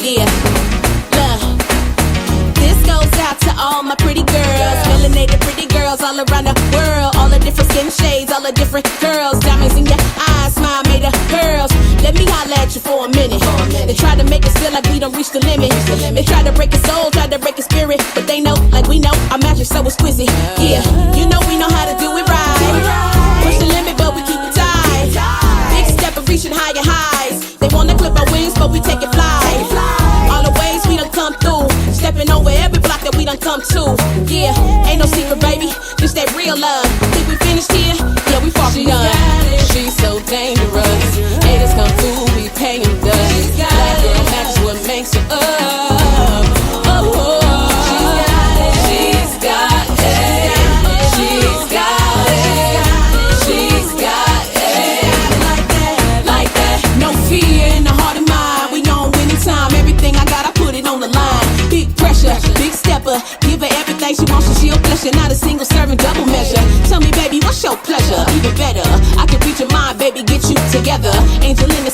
Yeah, look, this goes out to all my pretty girls, melanated pretty girls all around the world. All the different skin shades, all the different girls, diamonds in your eyes, smile made of pearls. Let me holler at you for a minute. They try to make us feel like we don't reach the limit. They try to break a soul, try to break a spirit, but they know, like we know, our magic so exquisite. Yeah, you know we know how to do it right. Push the limit, but we keep it tight. Big step of reaching higher highs. They wanna clip our wings, but we take it fly. All the ways we done come through, stepping over every block that we done come to. Yeah, ain't no secret, baby, just that real love. Think we finished here? Yeah, we far from done. She's so dangerous. Haters come through, we pay them dust. Black girl matches what makes her up. Oh, she's got it. She's got it. She's got it. Like that. No fear in the heart of mine. We on winning time. Everything I got, I put it on the line. Big pressure, big stepper. Give her everything she wants, and she'll bless you. Not a single serving, double measure. Tell me, baby, what's your pleasure? Even better, I can read your mind, baby, get you together. Angel in the